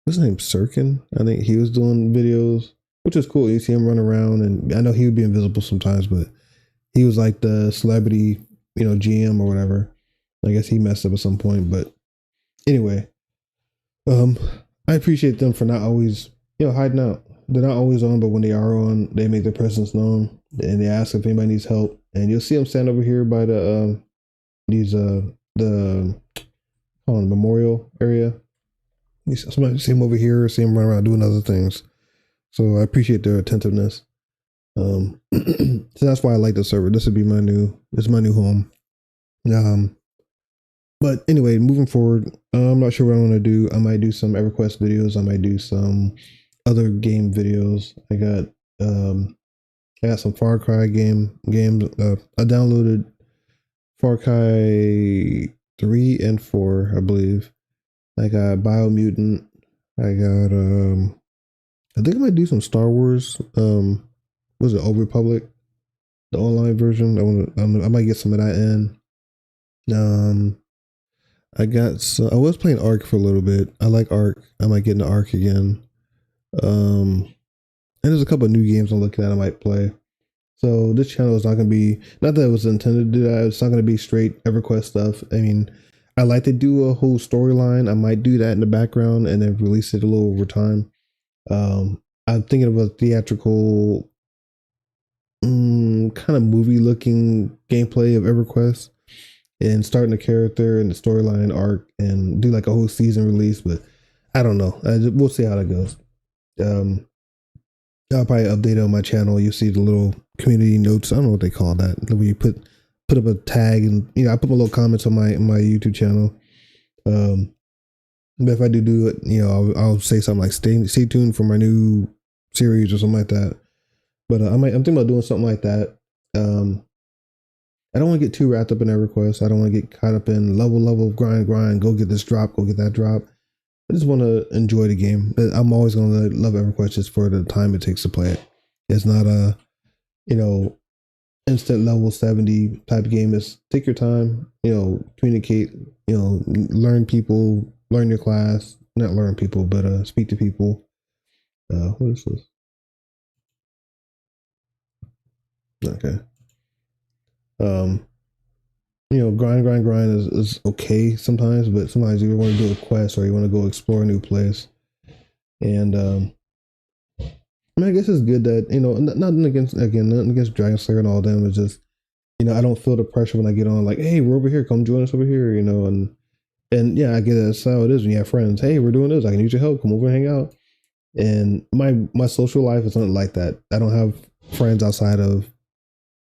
what's his name, Sirkin. I think he was doing videos, which is cool. You see him run around, and I know he would be invisible sometimes, but he was like the celebrity, you know, GM or whatever. I guess he messed up at some point, but anyway, I appreciate them for not always, you know, hiding out. They're not always on, but when they are on, they make their presence known and they ask if anybody needs help. And you'll see them stand over here by the memorial area. Somebody see him over here, see him run around doing other things. So I appreciate their attentiveness. So that's why I like the server. This would be my new home. But anyway, moving forward, I'm not sure what I want to do. I might do some Everquest videos. I might do some other game videos. I got some Far Cry games. I downloaded Far Cry 3 and 4, I believe. I got Biomutant. I got I think I might do some Star Wars. Was it Old Republic? The online version. I might get some of that in. I was playing Ark for a little bit. I like Ark. I might get into Ark again. And there's a couple of new games I'm looking at I might play. So this channel is not going to be, not that it was intended to do that, it's not going to be straight Everquest stuff. I mean, I like to do a whole storyline. I might do that in the background and then release it a little over time. I'm thinking of a theatrical, kind of movie looking gameplay of Everquest and starting the character and the storyline arc and do like a whole season release, but I don't know. We'll see how that goes. I'll probably update it on my channel. You'll see the little community notes. I don't know what they call that. When you put up a tag and, you know, I put my little comments on my YouTube channel. But if I do it, you know, I'll say something like stay tuned for my new series or something like that. But I'm thinking about doing something like that. I don't want to get too wrapped up in Everquest. I don't want to get caught up in level, grind, go get this drop, go get that drop. I just want to enjoy the game. I'm always going to love Everquest just for the time it takes to play it. It's not a, you know, instant level 70 type of game. It's take your time, you know, communicate, you know, learn people, learn your class, not learn people, but speak to people. What is this? Okay. You know, grind is okay sometimes, but sometimes you want to do a quest or you want to go explore a new place. And I mean, I guess it's good that, you know, nothing against Dragon Slayer and all them. It's just, you know, I don't feel the pressure when I get on like, hey, we're over here, come join us over here, you know, and yeah, I get it. That's how it is when you have friends. Hey, we're doing this. I can use your help. Come over and hang out. And my social life is not like that. I don't have friends outside of,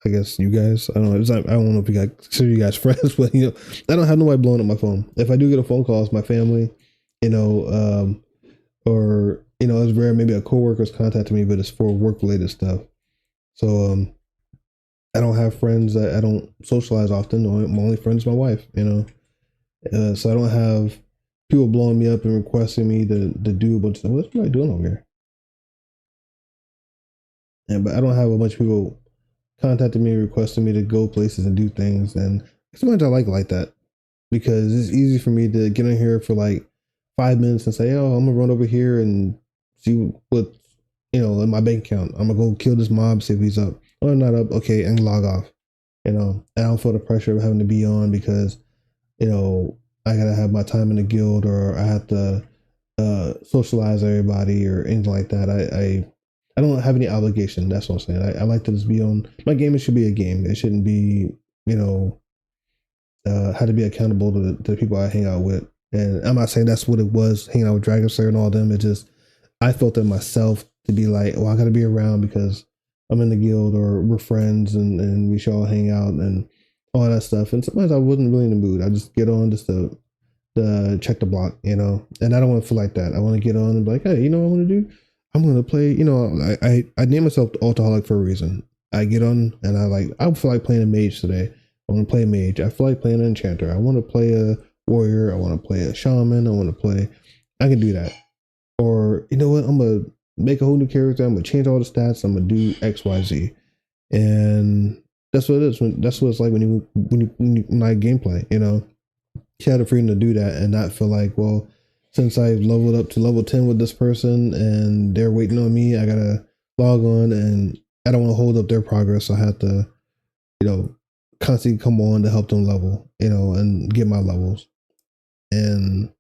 I guess, you guys. I don't know. I don't know if you guys consider you guys friends, but, you know, I don't have nobody blowing up my phone. If I do get a phone call, it's my family, you know, or, you know, it's rare. Maybe a coworker's contacting me, but it's for work related stuff. So, I don't have friends that I don't socialize often. My only friend is my wife, you know. So I don't have people blowing me up and requesting me to do a bunch of stuff. What's I doing over here? But I don't have a bunch of people contacting me, requesting me to go places and do things. And sometimes I like that because it's easy for me to get in here for like 5 minutes and say, oh, I'm gonna run over here and see what, you know, in my bank account. I'm gonna go kill this mob, see if he's up. Oh, I'm not up. Okay, and log off. You know, I don't feel the pressure of having to be on because, you know, I gotta have my time in the guild or I have to socialize everybody or anything like that. I don't have any obligation. That's what I'm saying. I like to just be on my game. It should be a game. It shouldn't be, you know, how to be accountable to the people I hang out with. And I'm not saying that's what it was hanging out with Dragon Slayer and all them. It just, I felt it myself to be like, well, I got to be around because I'm in the guild or we're friends and we should all hang out and all that stuff. And sometimes I wasn't really in the mood. I just get on just to check the block, you know, and I don't want to feel like that. I want to get on and be like, hey, you know what I want to do? I'm going to play, you know, I name myself Altaholik for a reason. I get on and I feel like playing a mage today. I want to play a mage. I feel like playing an enchanter. I want to play a warrior, I want to play a shaman, I can do that. Or you know what, I'm gonna make a whole new character, I'm gonna change all the stats, I'm gonna do XYZ. And that's what it is. That's what it's like when you like gameplay, you know. You have the freedom to do that and not feel like, well, since I've leveled up to level 10 with this person and they're waiting on me, I gotta log on and I don't want to hold up their progress. So I have to, you know, constantly come on to help them level, you know, and get my levels. And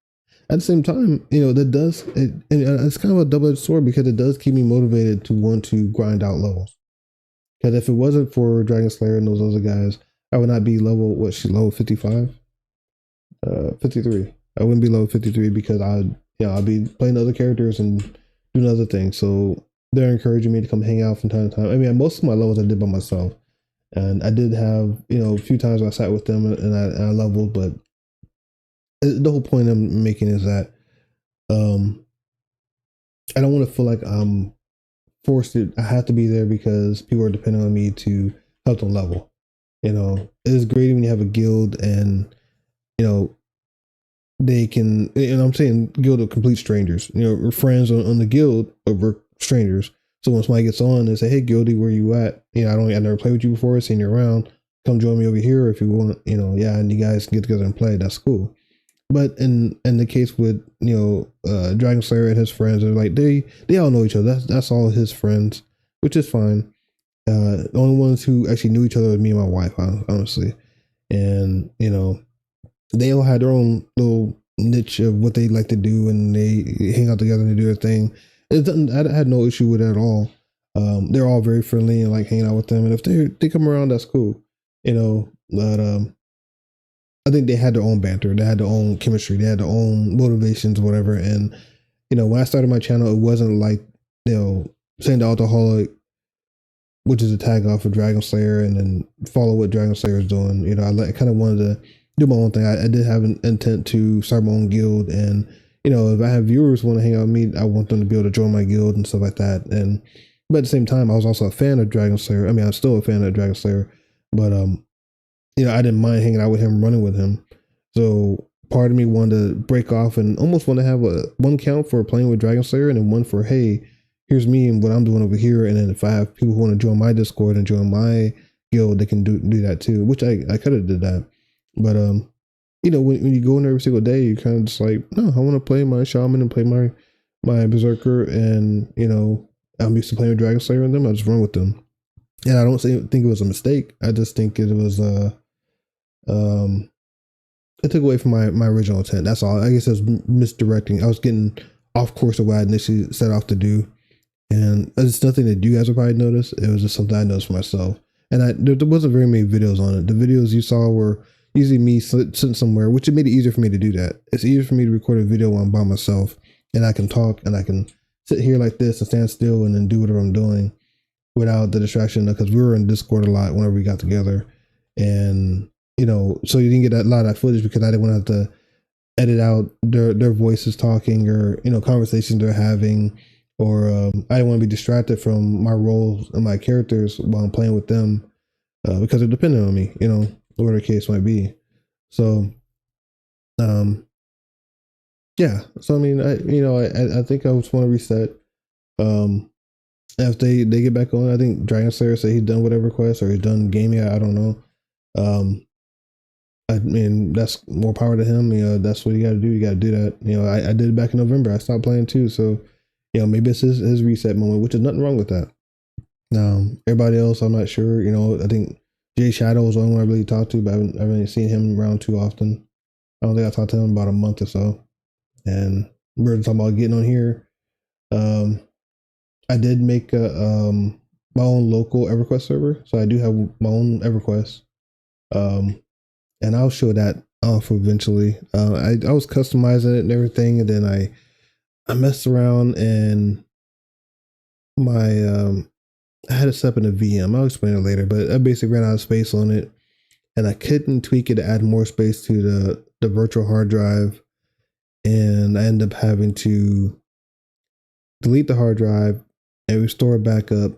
at the same time, you know, it's kind of a double-edged sword because it does keep me motivated to want to grind out levels. Because if it wasn't for Dragon Slayer and those other guys, I would not be level 55? 53. I wouldn't be level 53 because I'd be playing other characters and doing other things. So they're encouraging me to come hang out from time to time. I mean, most of my levels I did by myself. And I did have, you know, a few times I sat with them and I leveled, but the whole point I'm making is that I don't want to feel like I'm forced to, I have to be there because people are depending on me to help them level. You know, it's great when you have a guild and, you know, they can, and I'm saying guild of complete strangers, you know, we're friends on the guild, but we're strangers. So when somebody gets on and say, hey, guildie, where you at? You know, I never played with you before, seen you around. Come join me over here if you want, you know, yeah, and you guys can get together and play. That's cool. But in the case with, you know, Dragon Slayer and his friends, they're like, they all know each other. That's all his friends, which is fine. The only ones who actually knew each other was me and my wife, honestly. And, you know, they all had their own little niche of what they like to do and they hang out together and do their thing. I had no issue with it at all. They're all very friendly and like hanging out with them. And if they come around, that's cool, you know. But I think they had their own banter. They had their own chemistry. They had their own motivations, whatever. And, you know, when I started my channel, it wasn't like, you know, saying the Altaholik, which is a tag off of Dragon Slayer, and then follow what Dragon Slayer is doing. You know, I kind of wanted to do my own thing. I did have an intent to start my own guild. And, you know, if I have viewers who want to hang out with me, I want them to be able to join my guild and stuff like that. And, but at the same time, I was also a fan of Dragon Slayer. I mean, I'm still a fan of Dragon Slayer, but, you know, I didn't mind hanging out with him, running with him. So part of me wanted to break off and almost want to have one count for playing with Dragon Slayer and then one for, hey, here's me and what I'm doing over here. And then if I have people who want to join my Discord and join my guild, they can do that too, which I could have did that. But, you know, when you go in every single day, you kind of just like, no, I want to play my shaman and play my berserker. And, you know, I'm used to playing with Dragon Slayer and them. I just run with them. And I don't think it was a mistake. I just think it was, it took away from my original intent. That's all. I guess it was misdirecting. I was getting off course of what I initially set off to do. And it's nothing that you guys will probably notice. It was just something I noticed for myself. And there wasn't very many videos on it. The videos you saw were usually me sitting somewhere, which it made it easier for me to do that. It's easier for me to record a video while I'm by myself and I can talk and I can sit here like this and stand still and then do whatever I'm doing without the distraction, because we were in Discord a lot whenever we got together. And, you know, so you didn't get a lot of that footage because I didn't want to have to edit out their voices talking or, you know, conversations they're having, or I didn't want to be distracted from my roles and my characters while I'm playing with them because they're dependent on me, you know, whatever the case might be. So, yeah. So I mean, I think I just want to reset. If they get back on, I think Dragon Slayer said he's done with Everquest or he's done gaming. I don't know. I mean, that's more power to him. You know, that's what you got to do. You got to do that. You know, I did it back in November. I stopped playing too. So, you know, maybe it's his reset moment, which is nothing wrong with that. Everybody else, I'm not sure. You know, I think Jay Shadow was the only one I really talked to, but I haven't really seen him around too often. I don't think I talked to him about a month or so. And we're talking about getting on here. I did make my own local Everquest server, so I do have my own Everquest. And I'll show that off eventually. I was customizing it and everything, and then I messed around and my I had it set up in a VM. I'll explain it later, but I basically ran out of space on it, and I couldn't tweak it to add more space to the virtual hard drive, and I ended up having to delete the hard drive and restore it back up,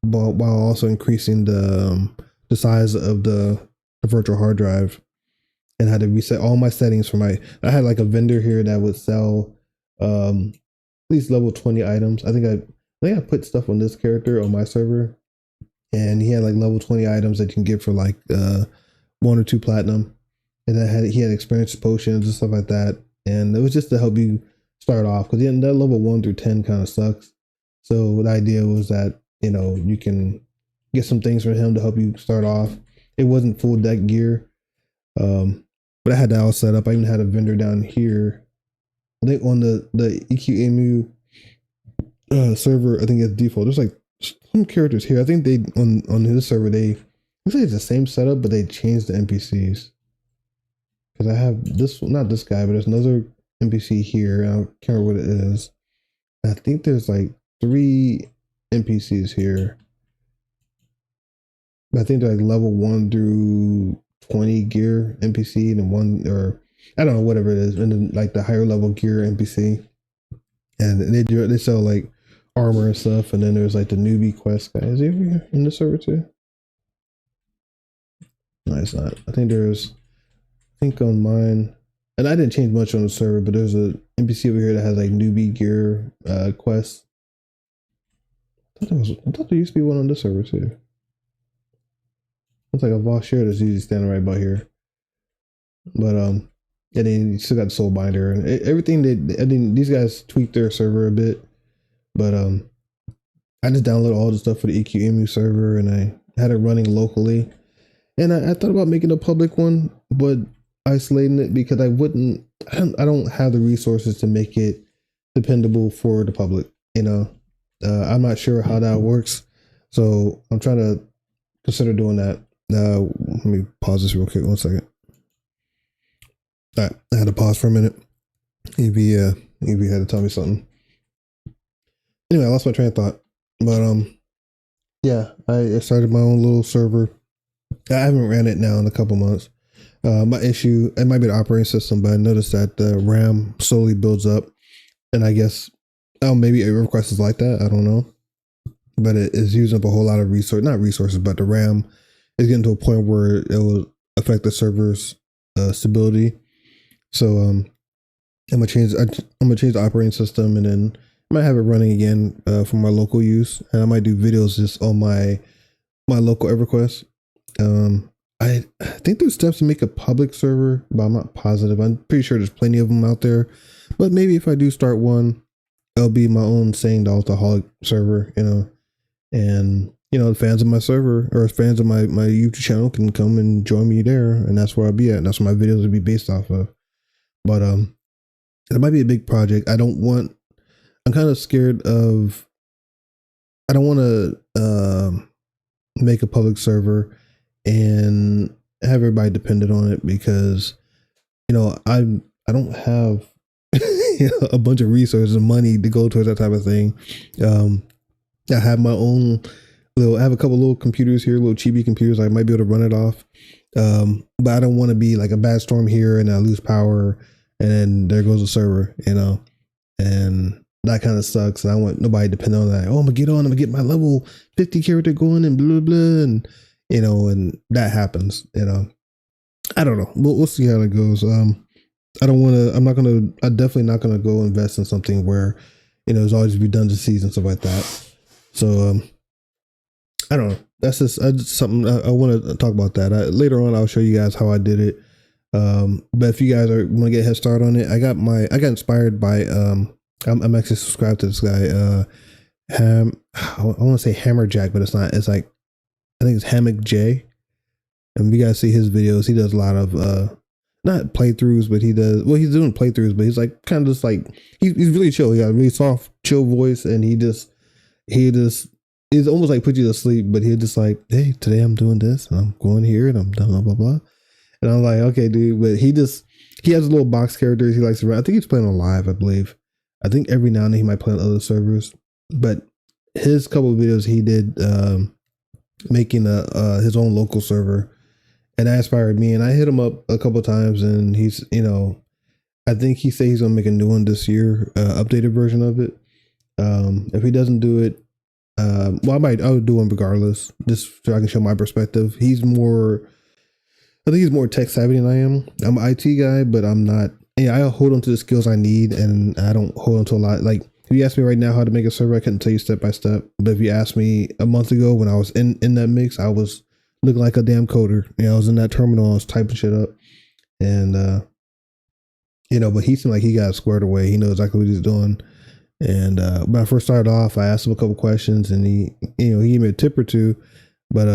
while also increasing the size of the virtual hard drive. and I had to reset all my settings for my. I had like a vendor here that would sell at least level 20 items. I think I put stuff on this character on my server, and he had like level 20 items that you can get for like 1 or 2 platinum, and he had experience potions and stuff like that, and it was just to help you start off, because that level 1 through 10 kind of sucks. So the idea was that you can get some things from him to help you start off. It wasn't full deck gear, but I had that all set up. I even had a vendor down here. I think on the EQEMU server, I think it's default. There's like some characters here. I think they on his server looks like it's the same setup, but they changed the NPCs. Because I have not this guy, but there's another NPC here. I can't remember what it is. I think there's like 3 NPCs here. I think they're like level 1 through 20 gear NPC, and one, or I don't know, whatever it is, and then like the higher level gear NPC. And they sell like armor and stuff. And then there's like the newbie quest guy. Is he over here in the server too? No, it's not. I think on mine, and I didn't change much on the server, but there's a NPC over here that has like newbie gear quests. I thought there used to be one on this server too. It's like a Vaushare that's usually standing right by here. But and then you still got the soul binder and everything. These guys tweaked their server a bit, but I just downloaded all the stuff for the EQEMU server, and I had it running locally. And I thought about making a public one, but isolating it, because I don't have the resources to make it dependable for the public. I'm not sure how that works, so I'm trying to consider doing that. Let me pause this real quick. 1 second. All right, I had to pause for a minute. Evie had to tell me something. Anyway, I lost my train of thought, but yeah, I started my own little server. I haven't ran it now in a couple months. My issue, it might be the operating system, but I noticed that the RAM slowly builds up, and I guess maybe Everquest is like that. I don't know, but it is using up a whole lot of not resources, but the RAM is getting to a point where it will affect the server's stability. So I'm gonna change the operating system, and then I might have it running again for my local use, and I might do videos just on my local Everquest. I think there's steps to make a public server, but I'm not positive. I'm pretty sure there's plenty of them out there, but maybe if I do start one, it'll be my own saying the Altaholik server, and the fans of my server or fans of my YouTube channel can come and join me there, and that's where I'll be at. And that's what my videos will be based off of. But it might be a big project. I'm kind of scared of. I don't want to make a public server and have everybody dependent on it, because I don't have a bunch of resources and money to go towards that type of thing. I have my own I have a couple little computers here, little chibi computers. I might be able to run it off, but I don't want to be like a bad storm here and I lose power and then there goes the server, and that kind of sucks. And I want nobody depending on that. Oh, I'm gonna get my level 50 character going and blah blah, and and that happens. I don't know. We'll see how it goes. I'm definitely not gonna go invest in something where there's always redundancies and stuff like that. So I don't know. That's just something I want to talk about that. Later on, I'll show you guys how I did it. But if you guys want to get a head start on it, I got inspired by I'm actually subscribed to this guy. I want to say Hammerjack, but it's not. It's like, I think it's Hammock J. And you guys see his videos. He does a lot of not playthroughs, but he's doing playthroughs, but he's like kind of just like he's really chill. He got a really soft, chill voice, and he's almost like put you to sleep, but he's just like, hey, today I'm doing this and I'm going here and I'm done, blah blah blah. And I'm like, okay, dude, but he has little box characters he likes to run. I think he's playing on live, I believe. I think every now and then he might play on other servers, but his couple of videos he did making his own local server, and that inspired me. And I hit him up a couple of times, and he's I think he said he's gonna make a new one this year, updated version of it. If he doesn't do it, I would do one regardless, just so I can show my perspective. He's more I think he's more tech savvy than I am. I'm an IT guy, but I'm not. Yeah, I hold on to the skills I need, and I don't hold on to a lot. Like if you ask me right now how to make a server, I couldn't tell you step by step. But if you asked me a month ago when I was in that mix, I was looking like a damn coder. You know, I was in that terminal, I was typing shit up, and you know, but he seemed like he got squared away. He knows exactly what he's doing. And when I first started off, I asked him a couple questions, and he gave me a tip or two. But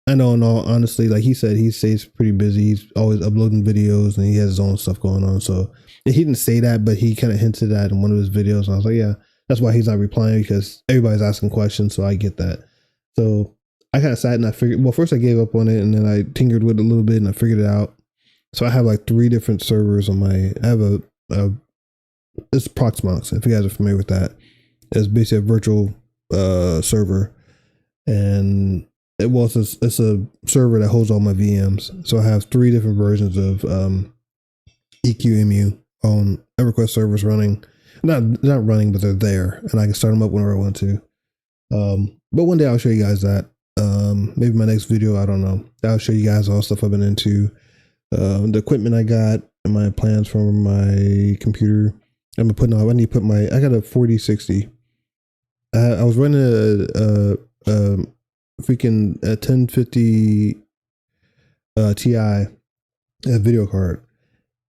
I know, in all honesty, like he said, he stays pretty busy. He's always uploading videos, and he has his own stuff going on. So he didn't say that, but he kind of hinted that in one of his videos. And I was like, yeah, that's why he's not replying, because everybody's asking questions. So I get that. So I kind of sat and I figured. Well, first I gave up on it, and then I tinkered with it a little bit, and I figured it out. So I have like 3 different servers on my. I have it's Proxmox, if you guys are familiar with that. It's basically a virtual server, and it's a server that holds all my VMs. So I have 3 different versions of EQEMU on Everquest servers running. Not running, but they're there, and I can start them up whenever I want to. But one day I'll show you guys that. Maybe my next video, I don't know. I'll show you guys all the stuff I've been into. The equipment I got and my plans for my computer. I need to put I got a 4060. I was running a freaking 1050 Ti video card,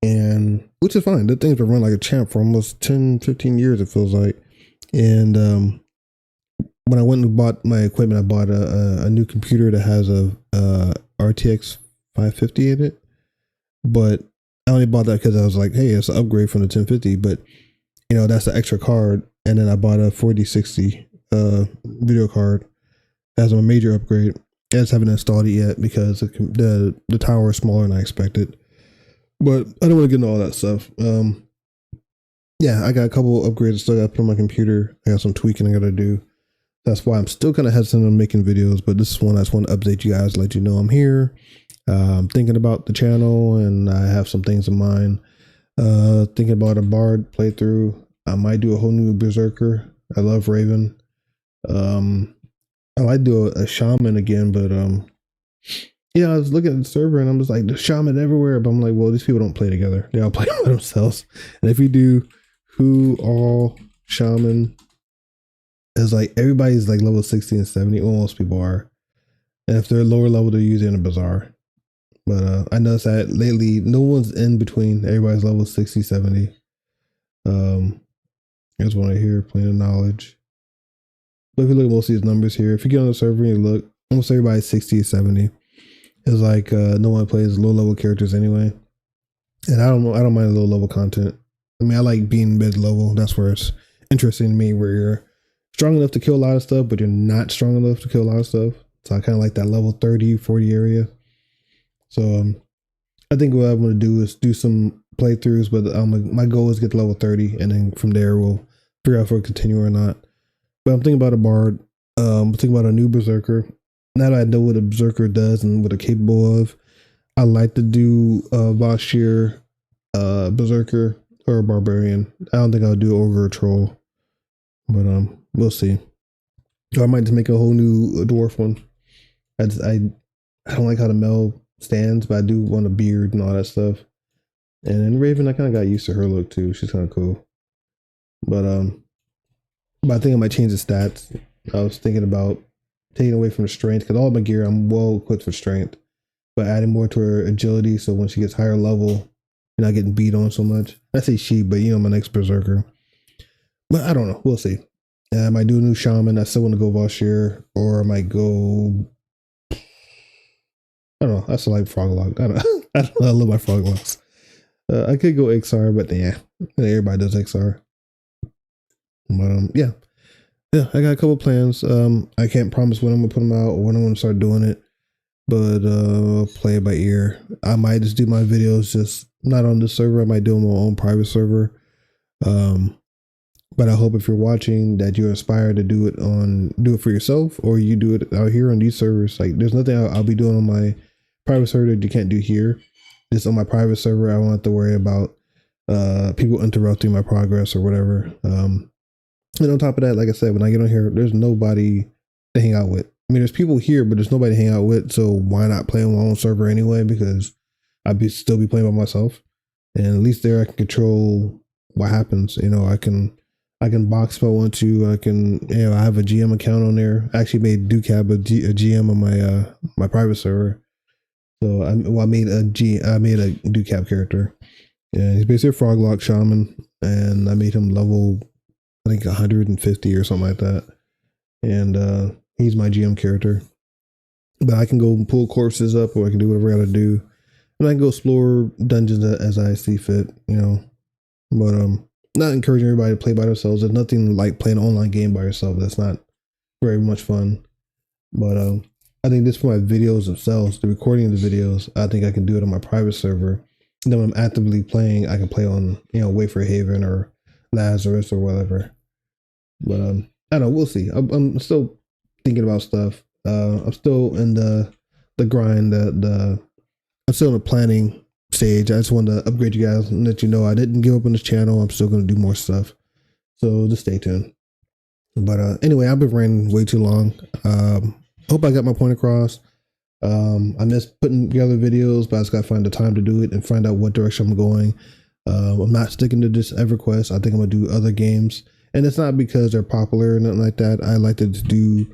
and which is fine. The thing's been running like a champ for almost 10-15 years, it feels like. And when I went and bought my equipment, I bought a new computer that has a RTX 550 in it. But I only bought that because I was like, hey, it's an upgrade from the 1050. But, you know, that's the extra card. And then I bought a 4060 video card as a major upgrade. I just haven't installed it yet because the tower is smaller than I expected. But I don't want to get into all that stuff. Yeah, I got a couple of upgrades I still got to put on my computer. I got some tweaking I got to do. That's why I'm still kind of hesitant on making videos. But this is one I just want to update you guys, let you know I'm here. I'm thinking about the channel, and I have some things in mind. Thinking about a Bard playthrough. I might do a whole new Berserker. I love Raven. I might do a Shaman again, but yeah, I was looking at the server and I'm just like, there's Shaman everywhere. But I'm like, well, these people don't play together. They all play by themselves. And if you do who all Shaman, is like everybody's like level 60 and 70. Well, most people are. And if they're lower level, they're using a Bazaar. But I noticed that lately, no one's in between. Everybody's level 60, 70. Here's one right here, Plane of Knowledge. But if you look at most of these numbers here, if you get on the server and you look, almost everybody's 60 or 70. It's like no one plays low level characters anyway. And I don't mind low level content. I mean, I like being mid level. That's where it's interesting to me, where you're strong enough to kill a lot of stuff, but you're not strong enough to kill a lot of stuff. So I kind of like that level 30, 40 area. So I think what I'm going to do is do some playthroughs, but my goal is get to level 30, and then from there we'll figure out if we'll continue or not. But I'm thinking about a Bard. I'm thinking about a new Berserker. Now that I know what a Berserker does and what they're capable of, I like to do Vashir, Berserker, or a Barbarian. I don't think I'll do Ogre or Troll, but we'll see. Or I might just make a whole new dwarf one. I don't like how the Mel stands, but I do want a beard and all that stuff. And then Raven, I kind of got used to her look too. She's kind of cool. But I think I might change the stats. I was thinking about taking away from the strength, because all of my gear I'm well equipped for strength, but adding more to her agility, so when she gets higher level, you're not getting beat on so much. I say she, but you know, my next Berserker. But I don't know. We'll see. I might do a new Shaman. I still want to go Vashir, or I might go. I don't know. I still like Froglog. I don't know. I love my Froglogs. I could go XR, but yeah, everybody does XR. But yeah, I got a couple plans. I can't promise when I'm gonna put them out or when I'm gonna start doing it, but play it by ear. I might just do my videos just not on this server. I might do them on my own private server. But I hope if you're watching that you're inspired to do it for yourself, or you do it out here on these servers. Like, there's nothing I'll be doing on my private server that you can't do here. Just on my private server, I won't have to worry about people interrupting my progress or whatever. And on top of that, like I said, when I get on here, there's nobody to hang out with. I mean, there's people here, but there's nobody to hang out with. So why not play on my own server anyway? Because still be playing by myself, and at least there I can control what happens. You know, I can box if I want to. I can, you know, I have a GM account on there. I actually made Ducab a GM on my my private server. So I made a Ducab character. Yeah, he's basically a Froglock shaman, and I made him level, I think 150 or something like that. And he's my GM character. But I can go pull corpses up, or I can do whatever I gotta do. And I can go explore dungeons as I see fit, you know. But not encouraging everybody to play by themselves. There's nothing like playing an online game by yourself. That's not very much fun. But I think this for my videos themselves, the recording of the videos, I think I can do it on my private server. And then when I'm actively playing, I can play on, you know, Wafer Haven or Lazarus or whatever. But I don't know, we'll see. I'm still thinking about stuff. I'm still in the grind, I'm still in the planning stage. I just wanted to upgrade you guys and let you know I didn't give up on this channel. I'm still going to do more stuff. So just stay tuned. But anyway, I've been ranting way too long. Hope I got my point across. I miss putting together videos, but I just got to find the time to do it and find out what direction I'm going. I'm not sticking to this Everquest. I think I'm going to do other games. And it's not because they're popular or nothing like that. I like to do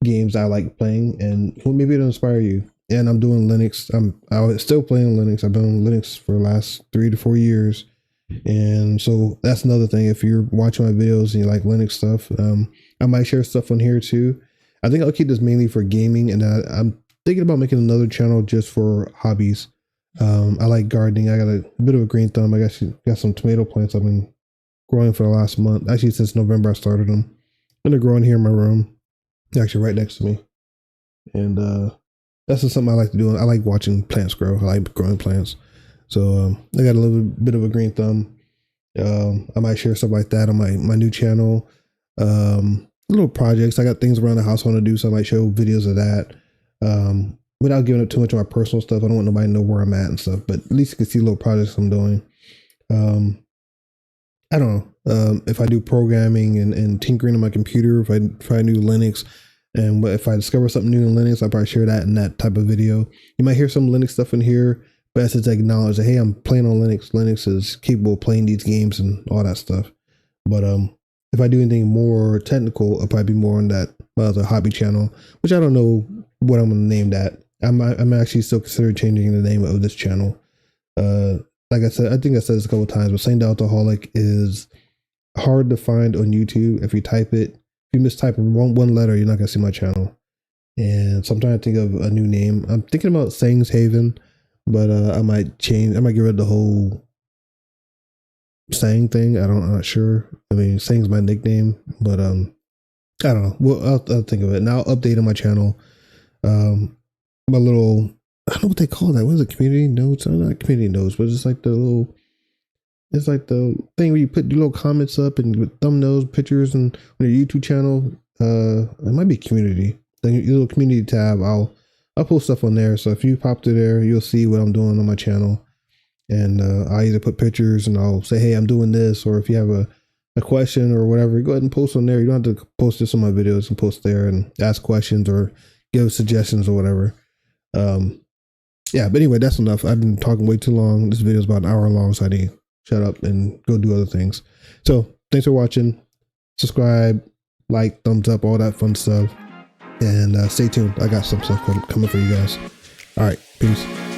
games I like playing, and maybe it'll inspire you. And I'm doing Linux. I'm still playing Linux. I've been on Linux for the last 3 to 4 years. And so that's another thing. If you're watching my videos and you like Linux stuff, I might share stuff on here too. I think I'll keep this mainly for gaming, and I'm thinking about making another channel just for hobbies. I like gardening. I got a bit of a green thumb. I got some tomato plants I've been growing for the last month. Actually, since November I started them. And they're growing here in my room. They're actually right next to me. And that's just something I like to do. I like watching plants grow. I like growing plants. So I got a little bit of a green thumb. I might share stuff like that on my new channel. Little projects. I got things around the house I want to do, so I might show videos of that. Without giving up too much of my personal stuff. I don't want nobody to know where I'm at and stuff, but at least you can see little projects I'm doing. I don't know. If I do programming and tinkering on my computer, if I try new Linux, and if I discover something new in Linux, I'll probably share that in that type of video. You might hear some Linux stuff in here, but it's to acknowledge that, hey, I'm playing on Linux. Linux is capable of playing these games and all that stuff. But if I do anything more technical, I'll probably be more on that other hobby channel, which I don't know what I'm going to name that. I'm actually still considering changing the name of this channel. Like I said, I think I said this a couple of times, but saying Altaholik is hard to find on YouTube. If you type it, if you mistype one letter, you're not going to see my channel. And so I'm trying to think of a new name. I'm thinking about Sayings Haven, but I might get rid of the whole Saying thing. I'm not sure. I mean, Saying's my nickname, but I don't know. Well, I'll think of it. And I'll update on my channel. My little, I don't know what they call that. What is it? Community notes? Not community notes, but it's like the thing where you put your little comments up and with thumbnails, pictures, and on your YouTube channel. It might be community. Then your little community tab, I'll post stuff on there. So if you pop through there, you'll see what I'm doing on my channel. And I either put pictures and I'll say, hey, I'm doing this. Or if you have a question or whatever, go ahead and post on there. You don't have to post this on my videos, and post there and ask questions or give suggestions or whatever. Yeah, but anyway, that's enough. I've been talking way too long. This video is about an hour long, so I need to shut up and go do other things. So thanks for watching. Subscribe, like, thumbs up, all that fun stuff. And stay tuned. I got some stuff coming for you guys. All right, peace.